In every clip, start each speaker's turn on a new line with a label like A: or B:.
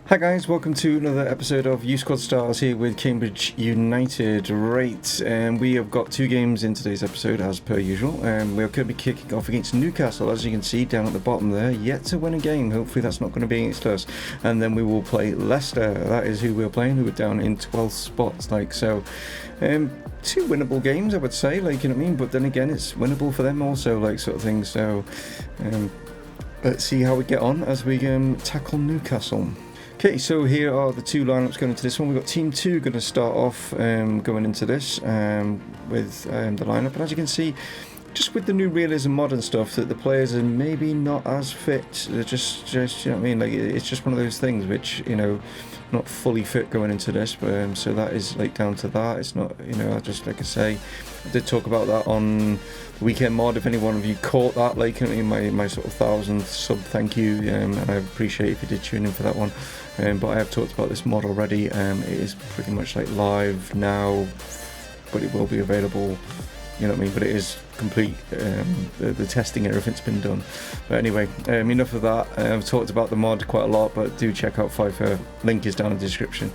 A: Hi guys, welcome to another episode of U Squad Stars here with Cambridge United. Right, we have got two games in today's episode as per usual. We're going to be kicking off against Newcastle, as you can see down at the bottom there, yet to win a game. Hopefully that's not going to be against us. And then we will play Leicester. That is who we're playing, who are down in 12th spots. Two winnable games, I would say, like, you know what I mean? But then again, it's winnable for them also, like, sort of thing. So let's see how we get on as we tackle Newcastle. Okay, so here are the two lineups going into this one. We've got Team 2 going to start off going into this with the lineup. And as you can see, just with the new realism mod and stuff, that the players are maybe not as fit. They're just you know what I mean? Like, it's just one of those things which, you know, not fully fit going into this. But so that is like down to that. It's not, you know, just like I say, I did talk about that on the weekend mod. If any one of you caught that, like in my sort of 1,000th sub, thank you, and I appreciate if you did tune in for that one. But I have talked about this mod already. It is pretty much like live now, but it will be available, you know what I mean? But it is complete, the testing, everything's been done. But anyway, enough of that. I've talked about the mod quite a lot, but do check out FIFER, link is down in the description.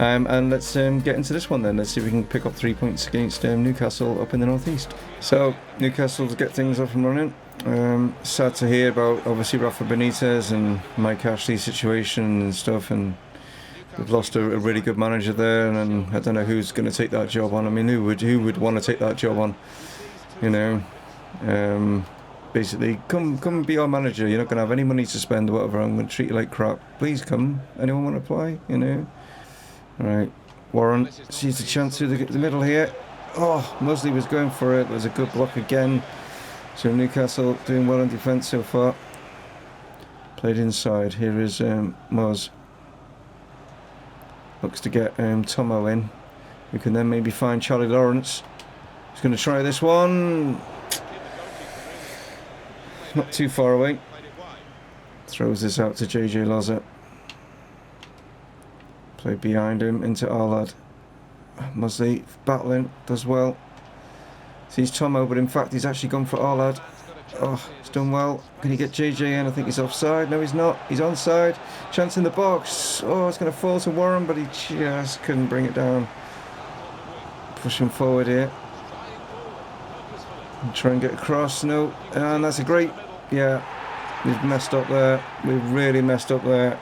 A: And let's get into this one then. Let's see if we can pick up 3 points against Newcastle up in the northeast. So Newcastle to get things off and running. Sad to hear about obviously Rafa Benitez and Mike Ashley's situation and stuff, and we've lost a really good manager there, and I don't know who's going to take that job on. I mean, who would want to take that job on, you know? Basically, come be our manager. You're not going to have any money to spend or whatever. I'm going to treat you like crap. Please come. Anyone want to play, you know? Alright, Warren sees a chance through the middle here. Oh, MUZZLEY was going for it. There's a good block again. So Newcastle doing well in defence so far. Played inside. Here is Muzz. Looks to get Tommo in. We can then maybe find Charlie Lawrence. He's going to try this one. Not too far away. Throws this out to JJ Loza. Play behind him into Arlad. MUZZLEY battling, does well. Sees Tommo, but in fact he's actually gone for Arlad. Oh, he's done well. Can he get JJ in? I think he's offside. No, he's not. He's onside. Chance in the box. Oh, it's going to fall to Warren, but he just couldn't bring it down. Push him forward here. And try and get across. No. And that's a great... Yeah, we've messed up there. We've really messed up there.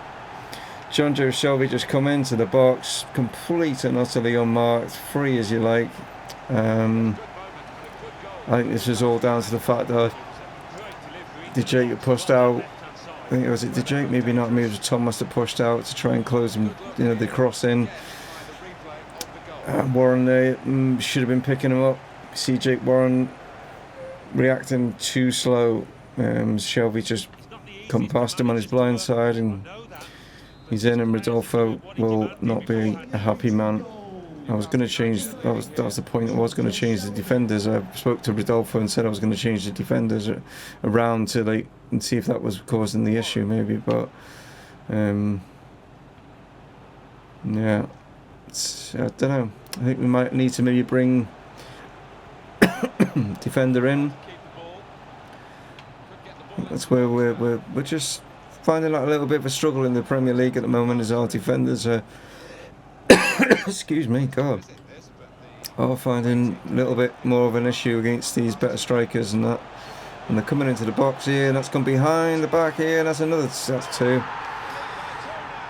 A: John Joe Shelby just come into the box. Complete and utterly unmarked. Free as you like. I think this was all down to the fact that Todayy pushed out. I think it was Todayy, maybe not. Maybe it was Tom must have pushed out to try and close him, you know, the cross in. Warren there should have been picking him up. See Jake Warren reacting too slow. Shelby just come past him on his blind side, and he's in, and Rodolfo will not be a happy man. I was going to change, that was the point, I was going to change the defenders. I spoke to Rodolfo and said I was going to change the defenders around to like and see if that was causing the issue maybe, but yeah, I don't know. I think we might need to maybe bring defender in. I think that's where we're just finding like a little bit of a struggle in the Premier League at the moment, as our defenders are excuse me, God, are finding a little bit more of an issue against these better strikers and that. And they're coming into the box here, and that's gone behind the back here, and that's two.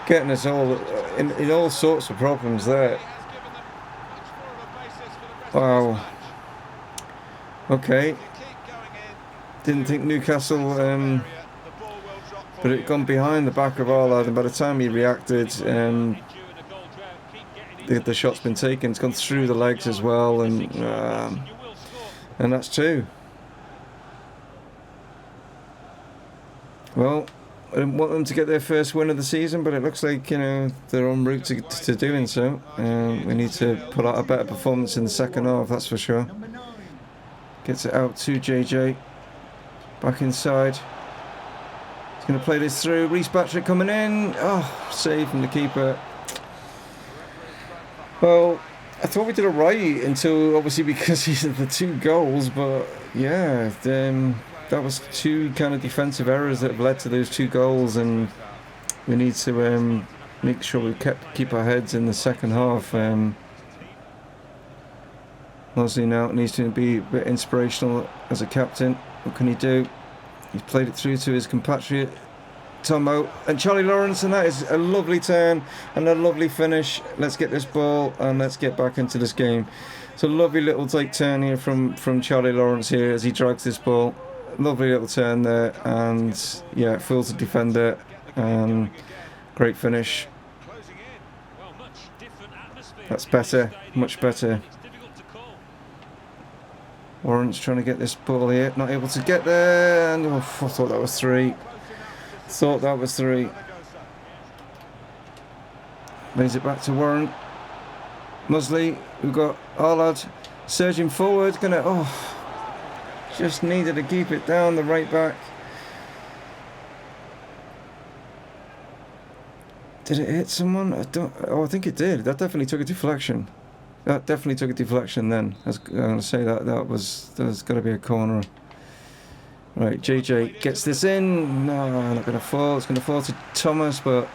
A: Getting us all in all sorts of problems there. Wow. Okay. Didn't think Newcastle, but it gone behind the back of Arlad, and by the time he reacted, the shot's been taken. It's gone through the legs as well, and that's two. Well, I didn't want them to get their first win of the season, but it looks like, you know, they're en route to doing so. We need to put out a better performance in the second half, that's for sure. Gets it out to JJ. Back inside. He's going to play this through. Reece Patrick coming in. Oh, save from the keeper. Well, I thought we did it right until, obviously, because he's the two goals, but yeah, that was two kind of defensive errors that have led to those two goals, and we need to make sure we keep our heads in the second half. Muzzley now needs to be a bit inspirational as a captain. What can he do? He's played it through to his compatriot Tommo and Charlie Lawrence, and that is a lovely turn and a lovely finish. Let's get this ball and let's get back into this game. It's a lovely little turn here from Charlie Lawrence here as he drags this ball. Lovely little turn there, and yeah, fools the defender, and great finish. That's better, much better. Warren's trying to get this ball here, not able to get there, and I thought that was 3. Thought that was 3. Lays it back to Warren. Muzzley, we've got Arlad surging forward, just needed to keep it down, the right back. Did it hit someone? I think it did. That definitely took a deflection. That definitely took a deflection then. I'm going to say there's got to be a corner. Right, JJ gets this in. No, not going to fall. It's going to fall to Thomas, but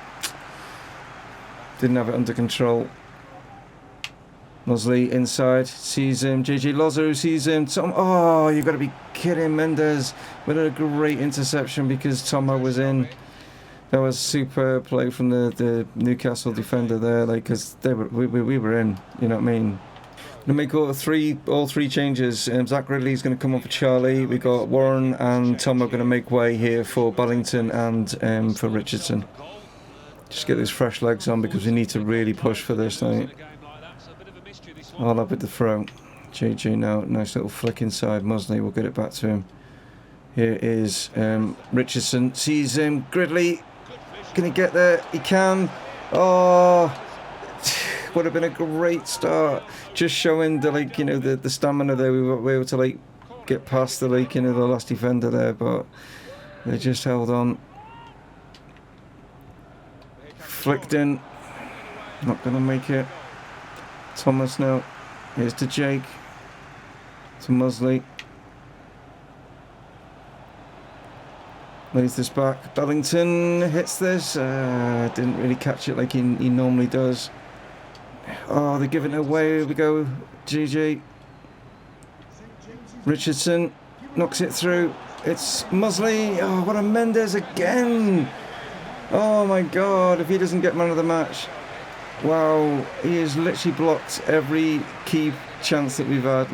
A: didn't have it under control. Muzzley inside, sees him. JJ Lozo sees him. Oh, you've got to be kidding, Mendes. With a great interception because Tommo was in. That was superb play from the Newcastle defender there, because we were in. You know what I mean? Gonna make all three changes. Zach Ridley's going to come on for Charlie. We got Warren and Tommo going to make way here for Ballington and for Richardson. Just get those fresh legs on because we need to really push for this night. All up with the throw. JJ now, nice little flick inside. Muzzley will get it back to him. Here is Richardson, sees him. Gridley, can he get there? He can. Oh, would have been a great start. Just showing the stamina there. We were able to get past the the last defender there, but they just held on. Flicked in. Not gonna make it. Thomas now. Here's to Jake. To Muzzley. Lays this back. Bellington hits this. Didn't really catch it like he normally does. Oh, they're giving it away. Here we go. GG. Richardson knocks it through. It's Muzzley. Oh, what a Mendes again. Oh my God. If he doesn't get man of the match. Wow. He has literally blocked every key chance that we've had.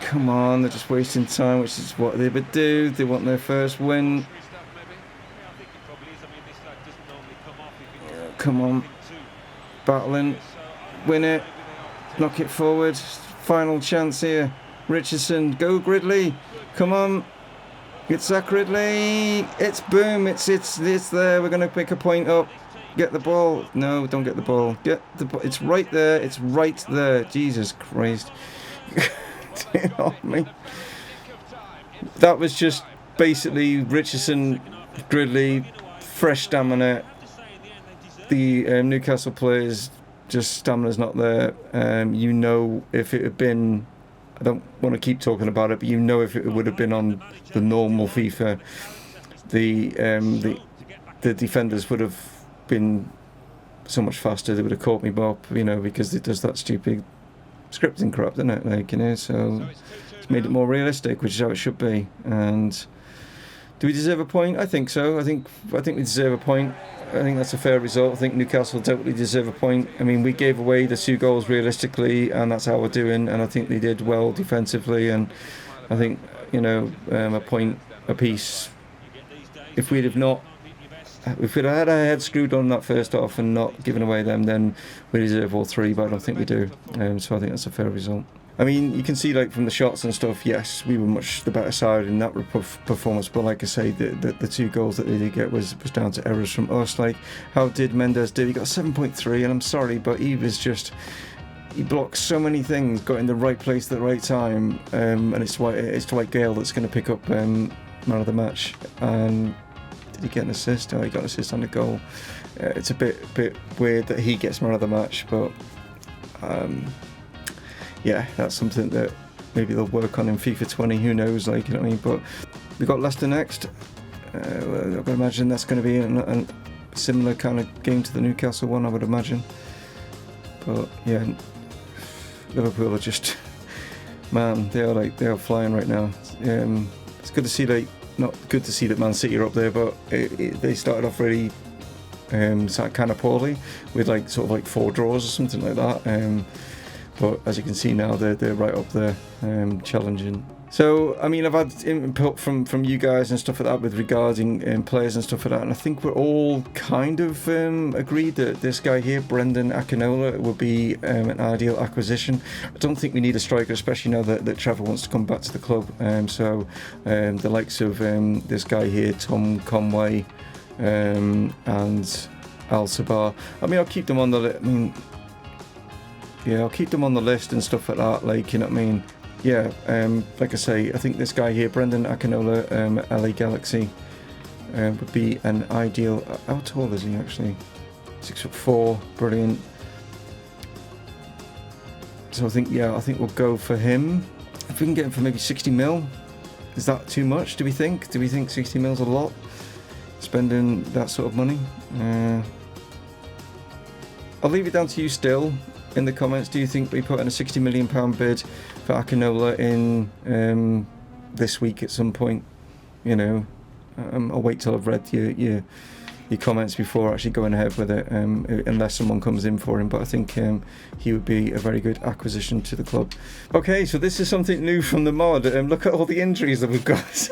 A: Come on. They're just wasting time, which is what they would do. They want their first win. Come on. Battling. Win it. Knock it forward. Final chance here. Richardson. Go Gridley. Come on. It's Zach Ridley. It's boom. It's there. We're going to pick a point up. Get the ball. No, don't get the ball. Get the ball. It's right there. It's right there. Jesus Christ. Me. That was just basically Richardson, Gridley, fresh stamina. The Newcastle players, just stamina's not there. If it had been, I don't want to keep talking about it, but if it would have been on the normal FIFA, the defenders would have been so much faster. They would have caught me up, because it does that stupid scripting crap, doesn't it? So it's made it more realistic, which is how it should be. And do we deserve a point? I think so. I think we deserve a point. I think that's a fair result. I think Newcastle definitely deserve a point. I mean, we gave away the 2 goals realistically, and that's how we're doing. And I think they did well defensively. And I think a point apiece. If we'd had our head screwed on that first half and not given away them, then we deserve all 3. But I don't think we do. So I think that's a fair result. I mean, you can see from the shots and stuff, yes, we were much the better side in that performance, but like I say, the 2 goals that they did get was down to errors from us. How did Mendes do? He got 7.3, and I'm sorry, but he blocked so many things, got in the right place at the right time, and it's Dwight Gale that's going to pick up man of the match. And did he get an assist? Oh, he got an assist on the goal. It's a bit weird that he gets man of the match, but yeah, that's something that maybe they'll work on in FIFA 20, who knows, like, you know what I mean? But we've got Leicester next. I would imagine that's going to be a similar kind of game to the Newcastle one, I would imagine. But yeah, Liverpool are just, man, they are flying right now. It's good to see, like, not good to see that Man City are up there, but they started off really kind of poorly with like sort of like 4 draws or something like that. But as you can see now, they're right up there, challenging. So, I mean, I've had input from you guys and stuff like that with regarding players and stuff like that, and I think we're all kind of agreed that this guy here, Brendan Akinola, would be an ideal acquisition. I don't think we need a striker, especially now that Trevor wants to come back to the club. So the likes of this guy here, Tom Conway, and Al Sabah. I mean, I'll keep them on the. I'll keep them on the list and stuff like that. Like, you know what I mean? Yeah, like I say, I think this guy here, Brendan Akinola, LA Galaxy, would be an ideal. How tall is he actually? 6'4", brilliant. So I think we'll go for him. If we can get him for maybe 60 mil, is that too much? Do we think 60 mil's a lot? Spending that sort of money? I'll leave it down to you still. In the comments, do you think we put in a £60 million bid for Akinola in this week at some point? You know, I'll wait till I've read your comments before actually going ahead with it, unless someone comes in for him. But I think he would be a very good acquisition to the club. Okay, so this is something new from the mod. Look at all the injuries that we've got.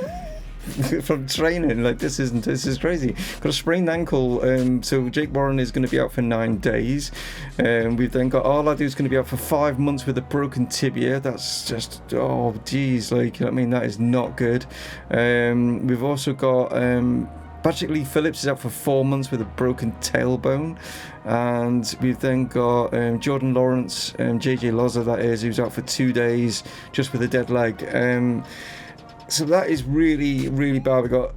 A: From training, like this is crazy. Got a sprained ankle, so Jake Warren is going to be out for 9 days. We've then got Arlad, who's going to be out for 5 months with a broken tibia. That's just, oh geez, like, I mean, that is not good. We've also got Patrick Lee Phillips is out for 4 months with a broken tailbone, and we've then got Jordan Lawrence, JJ Loza, that is, who's out for 2 days just with a dead leg. So that is really, really bad. We got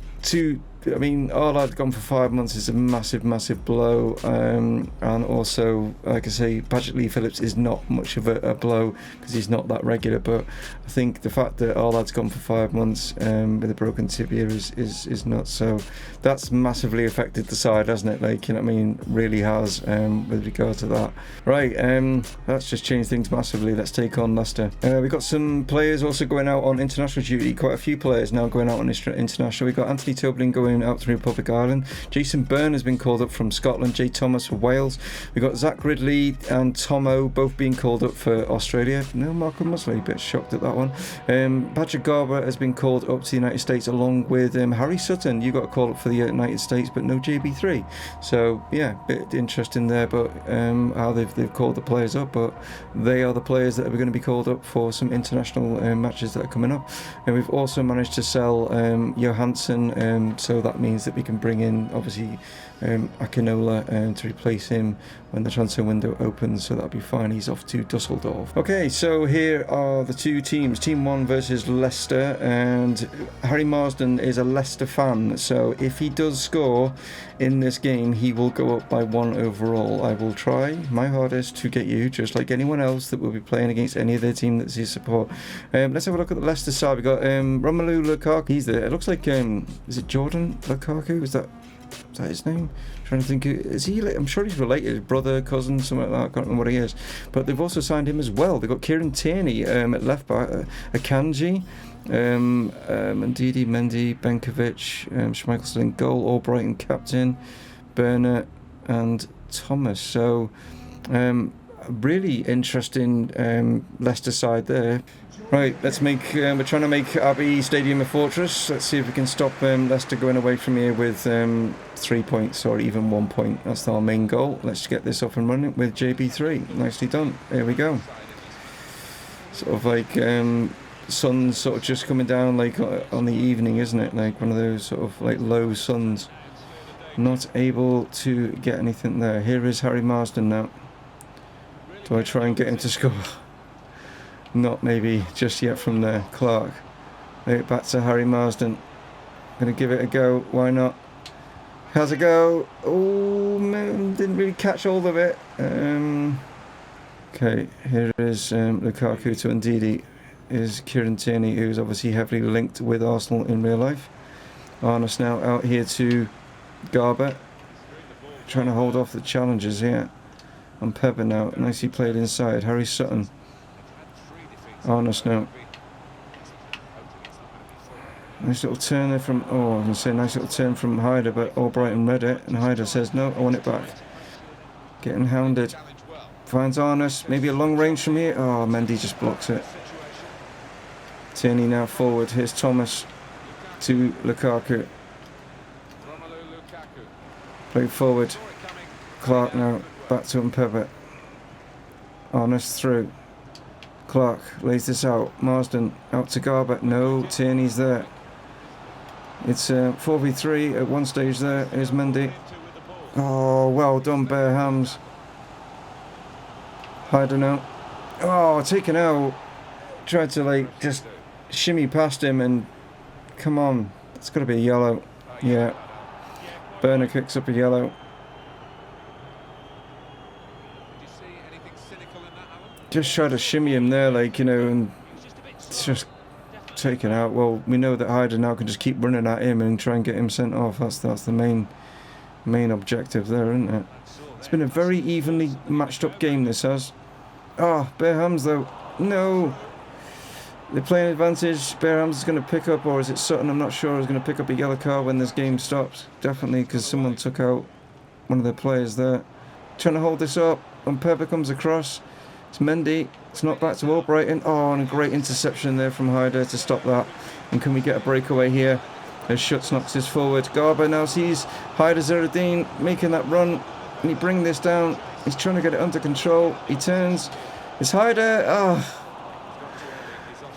A: Arlad gone for 5 months is a massive, massive blow. And also, like I say, Patrick Lee Phillips is not much of a blow because he's not that regular. But I think the fact that Arlad's gone for 5 months with a broken tibia is nuts. So that's massively affected the side, hasn't it? Like, you know what I mean? Really has with regard to that. Right, that's just changed things massively. Let's take on Leicester. We've got some players also going out on international duty. Quite a few players now going out on international. We've got Anthony Toblin going out to Republic of Ireland. Jason Byrne has been called up from Scotland. Jay Thomas for Wales. We've got Zach Ridley and Tommo both being called up for Australia. No Marco MUZZLEY, a bit shocked at that one. Patrick Garber has been called up to the United States along with Harry Sutton. You got a call up for the United States, but no JB3. So yeah, bit interesting there, but how they've called the players up, but they are the players that are going to be called up for some international matches that are coming up. And we've also managed to sell Johansson, so that means that we can bring in obviously Akinola to replace him when the transfer window opens, so that'll be fine. He's off to Dusseldorf. Okay, so here are the two teams. Team 1 versus Leicester, and Harry Marsden is a Leicester fan, so if he does score in this game, he will go up by 1 overall. I will try my hardest to get you, just like anyone else that will be playing against any of their team that's his support. Let's have a look at the Leicester side. We've got Romelu Lukaku. He's there. It looks like, is it Jordan Lukaku? Is that his name? I'm trying to think. Is he? I'm sure he's related, brother, cousin, something like that. I can't remember what he is. But they've also signed him as well. They've got Kieran Tierney at left back, Akanji, Ndidi, Mendy, Benkovic, Schmeichel in goal, Albrighton captain, Bernat and Thomas. So really interesting Leicester side there. Right, let's make. We're trying to make Abbey Stadium a fortress. Let's see if we can stop Leicester going away from here with 3 points or even 1 point. That's our main goal. Let's get this up and running with JB3. Nicely done. Here we go. Sort of like sun's sort of just coming down, like on the evening, isn't it? Like one of those sort of like low suns. Not able to get anything there. Here is Harry Marsden now. Do I try and get him to score? Not maybe just yet from there. Clark. Back to Harry Marsden. Gonna give it a go. Why not? How's it go? Oh man, didn't really catch all of it. Okay, here is Lukaku to Ndidi. is Kieran Tierney, who's obviously heavily linked with Arsenal in real life. Arnott now out here to Garber, trying to hold off the challengers here. On Pepper now, nicely played inside. Harry Sutton. Arnott now. Nice little turn there from, I was going to say nice little turn from Hyder, but Albrighton read it, and Hyder says, no, I want it back. Getting hounded. Finds Arnott, maybe a long range from here. Oh, Mendy just blocks it. Tierney now forward. Here's Thomas to Lukaku. Play forward. Clark now back to Mpebe. Arnott through. Clark lays this out. Marsden out to Garber. No, Tierney's there. It's 4v3 at one stage there. Here's Mendy. Oh, well done, bare hams. Hyder now. Oh, taken out. Tried to like just shimmy past him and come on. It's got to be a yellow. Yeah. Burner kicks up a yellow. Just try to shimmy him there, like, you know, and it's just taken out. Well, we know that Hyder now can just keep running at him and try and get him sent off. That's the main objective there, isn't it? It's been a very evenly matched up game, this has. Oh, bare hams though. No. They're playing advantage. Bare hams is going to pick up, or is it Sutton? I'm not sure. Is going to pick up a yellow card when this game stops. Definitely, because someone took out one of their players there. Trying to hold this up. When Pepper comes across, it's Mendy. It's not back to Albrighton. Oh, and a great interception there from Hyder to stop that. And can we get a breakaway here? As Schutz knocks this forward. Garber now sees Hyder Zeruddin making that run. And he brings this down. He's trying to get it under control. He turns. It's Hyder. Oh.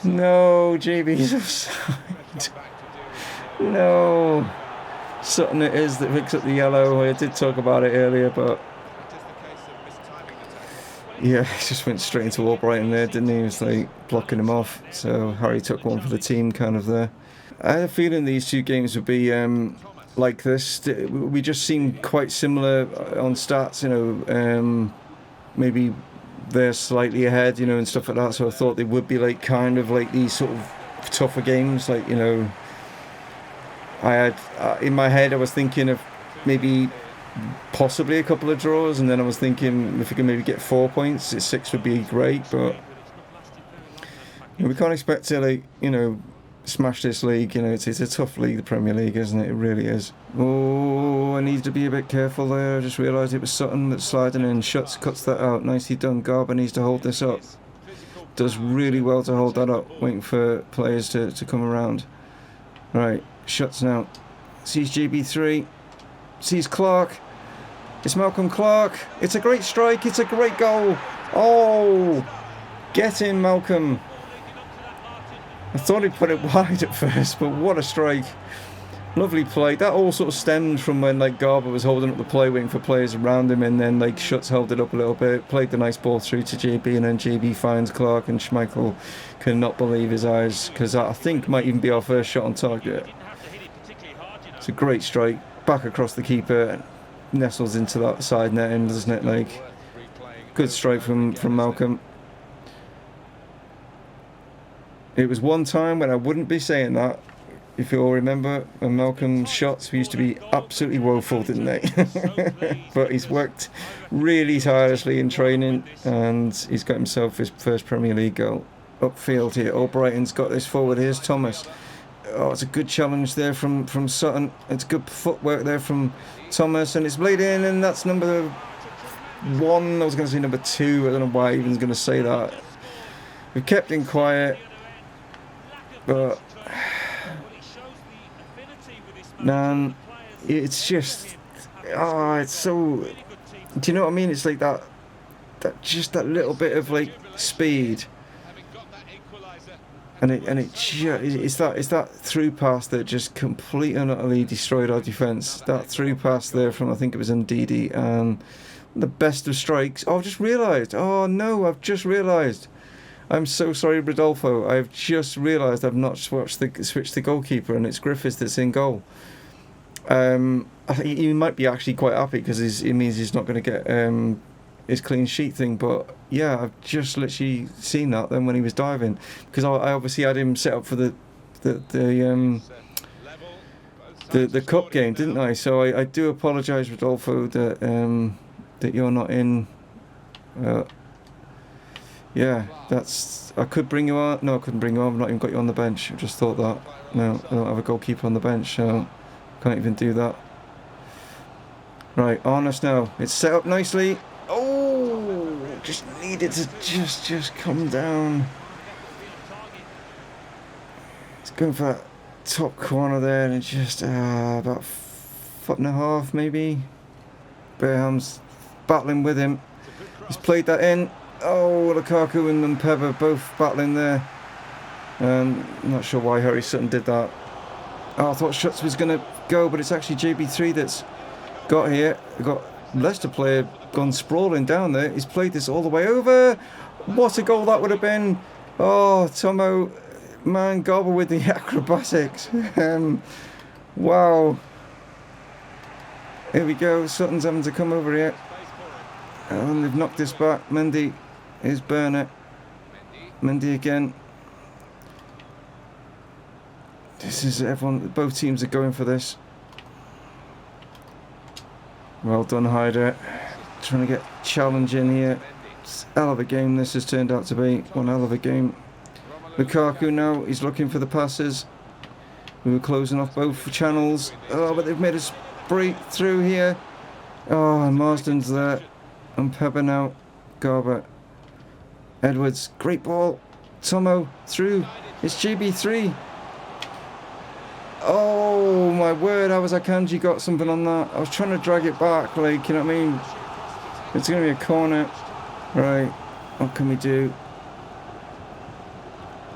A: No, JB's offside. No. Sutton it is that picks up the yellow. I did talk about it earlier, but yeah, he just went straight into Albrighton there, didn't he? He was like blocking him off. So Harry took one for the team kind of there. I had a feeling these two games would be like this. We just seem quite similar on stats, you know, maybe they're slightly ahead, you know, and stuff like that. So I thought they would be like kind of like these sort of tougher games. Like, you know, I had in my head I was thinking of maybe possibly a couple of draws, and then I was thinking if we can maybe get 4 points, 6 would be great. But you know, we can't expect to, like, you know, smash this league. You know, it's a tough league, the Premier League, isn't it? It really is. Oh, I need to be a bit careful there. I just realised it was Sutton that's sliding in. Schutz cuts that out. Nicely done. Garber needs to hold this up. Does really well to hold that up, waiting for players to come around. Right, Schutz now. Sees GB3. Sees Clark. It's Malcolm Clark. It's a great strike. It's a great goal. Oh, get in, Malcolm. I thought he'd put it wide at first, but what a strike. Lovely play. That all sort of stemmed from when, like, Garber was holding up the play, waiting for players around him, and then, like, Schutz held it up a little bit, played the nice ball through to JB, and then JB finds Clark, and Schmeichel cannot believe his eyes, because that, I think, might even be our first shot on target. It's a great strike. Back across the keeper, nestles into that side netting, doesn't it? Like, good strike from Malcolm. It was one time when I wouldn't be saying that. If you all remember, when Malcolm's shots used to be absolutely woeful, didn't they? But he's worked really tirelessly in training, and he's got himself his first Premier League goal. Upfield here, Albrighton's got this forward. Here's Thomas. Oh, it's a good challenge there from Sutton. It's good footwork there from Thomas, and it's played in, and that's number 1. I was going to say number 2. I don't know why I even was going to say that. We've kept him quiet, but man, it's just, it's so, do you know what I mean? It's like that just that little bit of like speed, and it's that through pass that just completely and utterly destroyed our defence. That through pass there from, I think it was Ndidi, and the best of strikes. Oh, I've just realised. Oh no, I've just realised. I'm so sorry, Rodolfo. I've just realised I've not switched the goalkeeper, and it's Griffiths that's in goal. I think he might be actually quite happy, because it means he's not going to get his clean sheet thing, but yeah, I've just literally seen that then when he was diving, because I obviously had him set up for the cup game, didn't I? So I do apologise, Rodolfo, that that you're not in. Yeah, that's. I could bring you on. No, I couldn't bring you on. I've not even got you on the bench. I just thought that. No, I don't have a goalkeeper on the bench, so can't even do that. Right, on us now. It's set up nicely. Oh, just needed to just come down. It's going for that top corner there, and it's just about 1.5 foot maybe. Bearham's battling with him. He's played that in. Oh, Lukaku and Mpebe both battling there. I'm not sure why Harry Sutton did that. Oh, I thought Schutz was going to go, but it's actually JB3 that's got here. We've got Leicester player gone sprawling down there. He's played this all the way over. What a goal that would have been. Oh, Tommo, man, Garber with the acrobatics. Wow. Here we go. Sutton's having to come over here. And they've knocked this back. Mendy is Burner. Mendy again. This is everyone. Both teams are going for this. Well done, Hyder. Trying to get challenging here. It's a hell of a game this has turned out to be. One hell of a game. Lukaku now, he's looking for the passes. We were closing off both channels. Oh, but they've made us break through here. Oh, and Marsden's there. And Mpebe now. Garber. Edwards. Great ball. Tommo through. It's GB3. Oh my word, how was Akanji got something on that? I was trying to drag it back, like, you know what I mean? It's going to be a corner. Right, what can we do?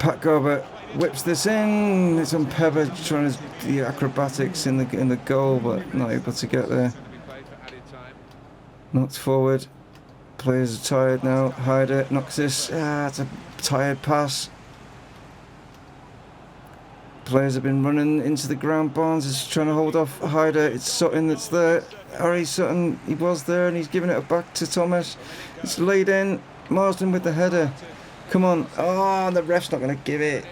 A: Pat Garber whips this in. It's on Mpebe trying to do the acrobatics in the goal, but not able to get there. Knocked forward. Players are tired now. Hyder knocks this. It's a tired pass. Players have been running into the ground. Barnes is trying to hold off Hyder. It's Sutton that's there. Harry Sutton, he was there and he's giving it back to Thomas. It's laid in. Marsden with the header. Come on. Oh, the ref's not going to give it.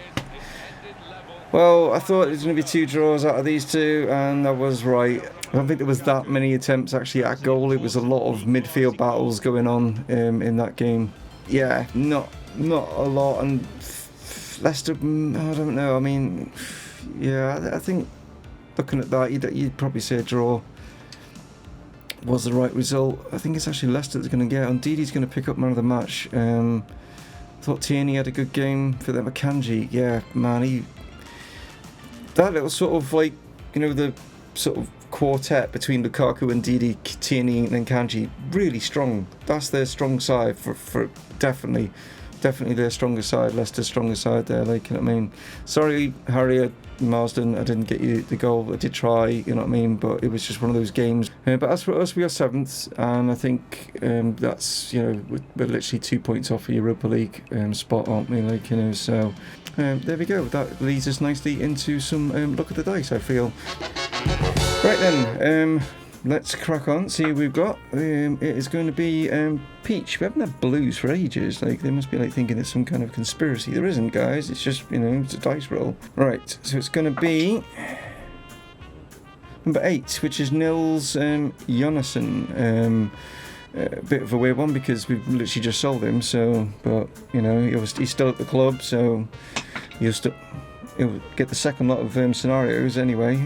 A: Well, I thought it was going to be 2 draws out of these two, and I was right. I don't think there was that many attempts actually at goal. It was a lot of midfield battles going on in that game. Yeah, not a lot. And Leicester, I don't know. I mean, yeah, I think looking at that, you'd probably say a draw was the right result. I think it's actually Leicester that's going to get on. Didi's going to pick up man of the match. Thought Tierney had a good game for them. Akanji, yeah, man, that little sort of like, you know, the sort of quartet between Lukaku and Didi, Tierney and Kanji, really strong. That's their strong side for definitely their stronger side, Leicester's stronger side there, like, you know what I mean. Sorry, Harry Marsden, I didn't get you the goal. I did try, you know what I mean, but it was just one of those games. But as for us, we are 7th, and I think that's, you know, we're literally 2 points off the Europa League spot, aren't we? Like, you know, so there we go. That leads us nicely into some look at the dice, I feel. Right then, let's crack on, see who we've got. It is going to be Peach. We haven't had blues for ages. Like, they must be like thinking it's some kind of conspiracy. There isn't, guys. It's just, you know, it's a dice roll. Right, so it's going to be number 8, which is Nils Jonasson. A bit of a weird one because we've literally just sold him. So, but you know, he's still at the club, so he'll get the second lot of scenarios anyway.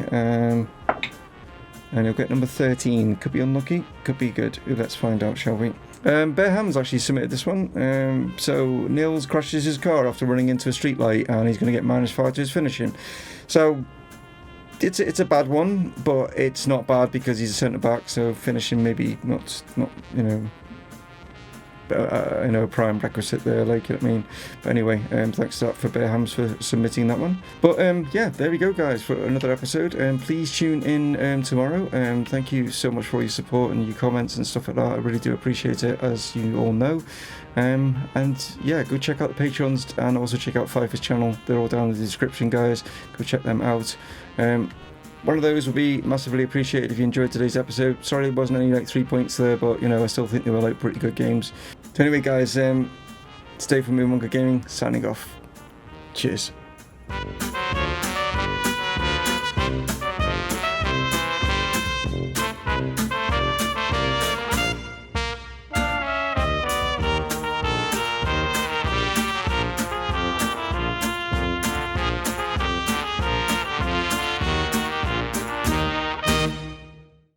A: And he'll get number 13. Could be unlucky, could be good. Let's find out, shall we? Bearham's actually submitted this one. So Nils crashes his car after running into a streetlight, and he's going to get -5 to his finishing. So it's a bad one, but it's not bad because he's a centre back. So finishing maybe not you know. Prime requisite there, like, you know what I mean. But anyway, thanks to that for Bearhams for submitting that one. But yeah, there we go, guys, for another episode. Please tune in tomorrow. Thank you so much for all your support and your comments and stuff like that. I really do appreciate it, as you all know. And yeah, go check out the Patrons and also check out FIFER's channel. They're all down in the description, guys. Go check them out. One of those would be massively appreciated if you enjoyed today's episode. Sorry it wasn't only like 3 points there, but you know, I still think they were like pretty good games. So anyway guys, stay from Mumongu Gaming, signing off. Cheers.